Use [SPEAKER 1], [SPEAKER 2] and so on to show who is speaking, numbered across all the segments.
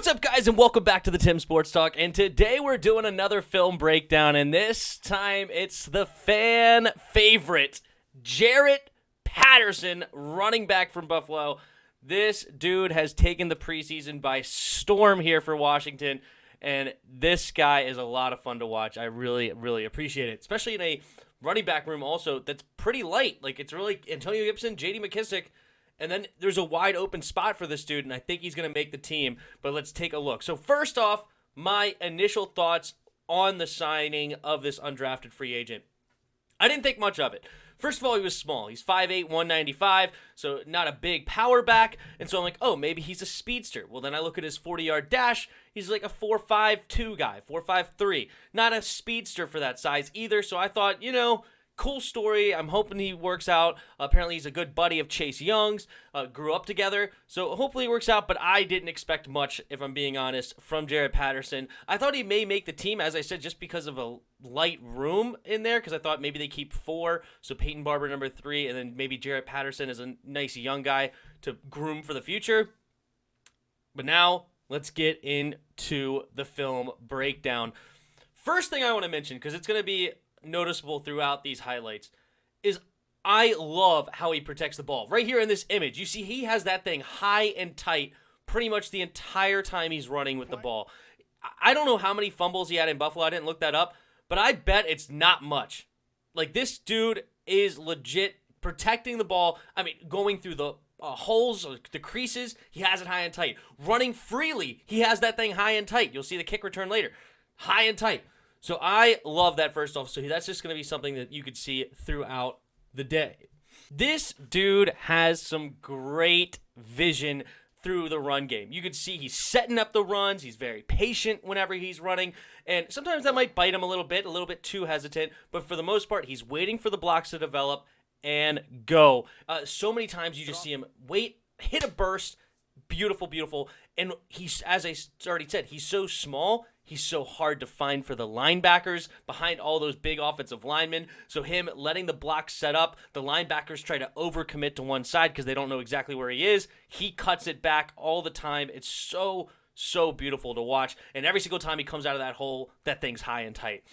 [SPEAKER 1] What's up, guys, and welcome back to the Tim Sports Talk. And today we're doing another film breakdown, and this time it's the fan favorite, JARET Patterson, running back from Buffalo. This dude has taken the preseason by storm here for Washington, and this guy is a lot of fun to watch. I really, really appreciate it, especially in a running back room also that's pretty light. Like, it's really Antonio Gibson, J.D. McKissick, and then there's a wide open spot for this dude, and I think he's going to make the team. But let's take a look. So first off, my initial thoughts on the signing of this undrafted free agent. I didn't think much of it. First of all, he was small. He's 5'8", 195, so not a big power back. And so I'm like, oh, maybe he's a speedster. Well, then I look at his 40-yard dash. He's like a 4.52 guy, 4.53. Not a speedster for that size either. So I thought, cool story. I'm hoping he works out. Apparently, he's a good buddy of Chase Young's. Grew up together. So hopefully he works out, but I didn't expect much, if I'm being honest, from JARET Patterson. I thought he may make the team, as I said, just because of a light room in there, because I thought maybe they keep 4, so Peyton Barber number 3, and then maybe JARET Patterson is a nice young guy to groom for the future. But now, let's get into the film breakdown. First thing I want to mention, because it's going to be noticeable throughout these highlights, is I love how he protects the ball. Right here in this image, you see he has that thing high and tight pretty much the entire time he's running with the ball. I don't know how many fumbles he had in Buffalo. I didn't look that up, but I bet it's not much. Like, this dude is legit protecting the ball. I mean, going through the holes, the creases, he has it high and tight. Running freely, he has that thing high and tight. You'll see the kick return later. High and tight. So I love that first off. So that's just going to be something that you could see throughout the day. This dude has some great vision through the run game. You could see he's setting up the runs. He's very patient whenever he's running. And sometimes that might bite him a little bit too hesitant. But for the most part, he's waiting for the blocks to develop and go. So many times you just see him wait, hit a burst. Beautiful, beautiful. And he's, as I already said, he's so small. He's so hard to find for the linebackers behind all those big offensive linemen. So him letting the block set up, the linebackers try to overcommit to one side because they don't know exactly where he is. He cuts it back all the time. It's so, so beautiful to watch. And every single time he comes out of that hole, that thing's high and tight.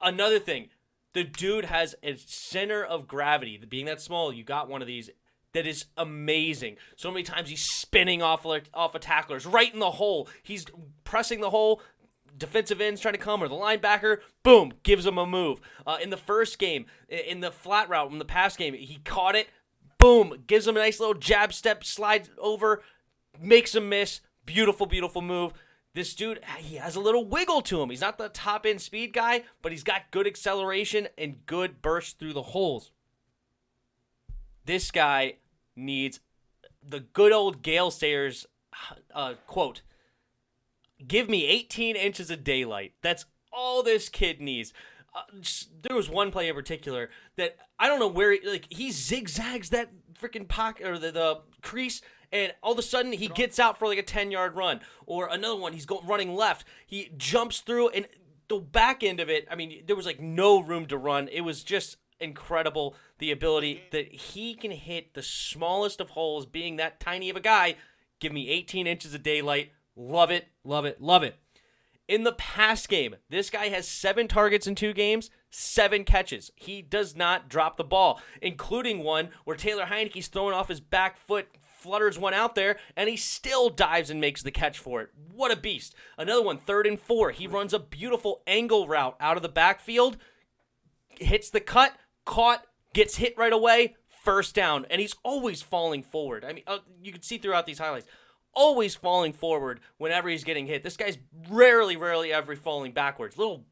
[SPEAKER 1] Another thing, the dude has a center of gravity. Being that small, you got one of these. That is amazing. So many times he's spinning off of tacklers right in the hole. He's pressing the hole. Defensive end's trying to come, or the linebacker, boom, gives him a move. In the first game, in the flat route, in the pass game, he caught it, boom, gives him a nice little jab step, slides over, makes him miss. Beautiful, beautiful move. This dude, he has a little wiggle to him. He's not the top-end speed guy, but he's got good acceleration and good burst through the holes. This guy needs the good old Gale Sayers quote, "Give me 18 inches of daylight." That's all this kid needs. There was one play in particular that I don't know where he zigzags that freaking pocket or the crease, and all of a sudden he gets out for like a 10-yard run. Or another one, he's running left. He jumps through, and the back end of it, I mean, there was like no room to run. It was just incredible, the ability that he can hit the smallest of holes, being that tiny of a guy. Give me 18 inches of daylight. Love it, love it, love it. In the pass game, this guy has 7 targets in 2 games, 7 catches. He does not drop the ball, including one where Taylor Heineke's throwing off his back foot, flutters one out there, and he still dives and makes the catch for it. What a beast. Another one, 3rd and 4. He runs a beautiful angle route out of the backfield, hits the cut, caught, gets hit right away, first down, and he's always falling forward. I mean, you can see throughout these highlights, always falling forward whenever he's getting hit. This guy's rarely ever falling backwards. Little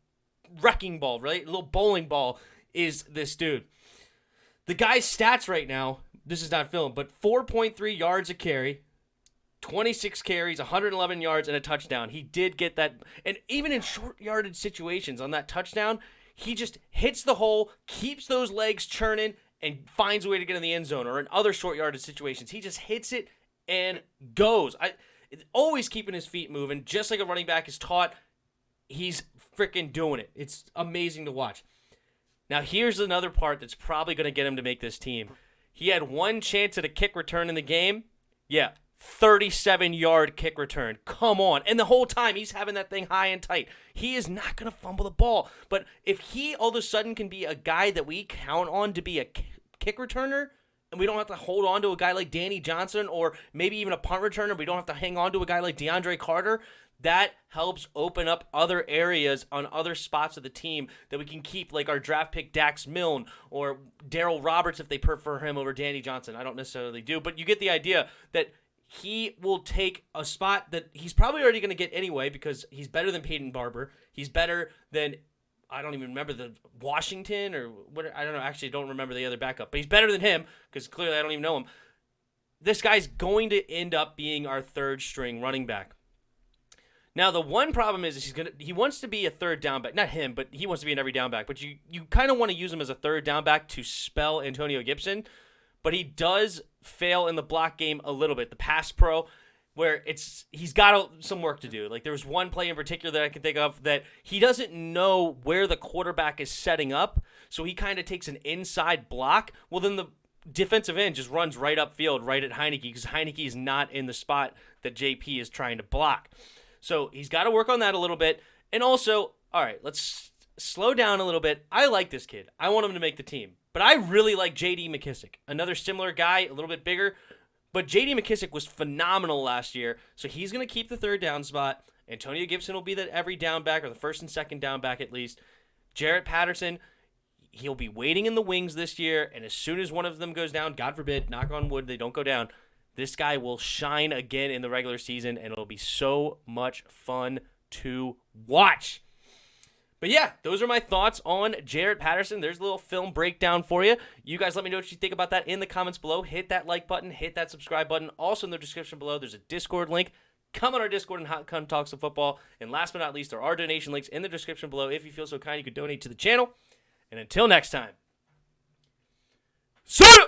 [SPEAKER 1] wrecking ball, right? Little bowling ball is this dude. The guy's stats right now, this is not film, but 4.3 yards a carry, 26 carries, 111 yards, and a touchdown. He did get that, and even in short yardage situations on that touchdown, he just hits the hole, keeps those legs churning, and finds a way to get in the end zone. Or in other short yardage situations, he just hits it and goes. Always keeping his feet moving, just like a running back is taught. He's freaking doing it. It's amazing to watch. Now, here's another part that's probably going to get him to make this team. He had one chance at a kick return in the game. Yeah, 37-yard kick return. Come on. And the whole time he's having that thing high and tight. He is not going to fumble the ball. But if he all of a sudden can be a guy that we count on to be a kick returner, and we don't have to hold on to a guy like Danny Johnson or maybe even a punt returner, we don't have to hang on to a guy like DeAndre Carter, that helps open up other areas on other spots of the team that we can keep, like our draft pick Dax Milne or Darrell Roberts if they prefer him over Danny Johnson. I don't necessarily do, but you get the idea that he will take a spot that he's probably already going to get anyway because he's better than Peyton Barber. He's better than, I don't even remember the Washington or what. I don't know. Actually, I don't remember the other backup, but he's better than him because clearly I don't even know him. This guy's going to end up being our third string running back. Now, the one problem is he wants to be a third down back. Not him, but he wants to be an every down back. But you kind of want to use him as a third down back to spell Antonio Gibson. But he does fail in the block game a little bit. The pass pro, where he's got some work to do. Like there was one play in particular that I can think of that he doesn't know where the quarterback is setting up, so he kind of takes an inside block. Well, then the defensive end just runs right upfield, right at Heineke, because Heineke is not in the spot that JP is trying to block. So he's got to work on that a little bit. And also, all right, let's slow down a little bit. I like this kid. I want him to make the team. But I really like J.D. McKissic, another similar guy, a little bit bigger. But J.D. McKissic was phenomenal last year, so he's going to keep the third down spot. Antonio Gibson will be the every down back, or the first and second down back at least. JARET PATTERSON, he'll be waiting in the wings this year, and as soon as one of them goes down, God forbid, knock on wood, they don't go down, this guy will shine again in the regular season, and it'll be so much fun to watch. But yeah, those are my thoughts on JARET PATTERSON. There's a little film breakdown for you. You guys let me know what you think about that in the comments below. Hit that like button. Hit that subscribe button. Also in the description below, there's a Discord link. Come on our Discord and come talk some football. And last but not least, there are donation links in the description below. If you feel so kind, you could donate to the channel. And until next time, see ya!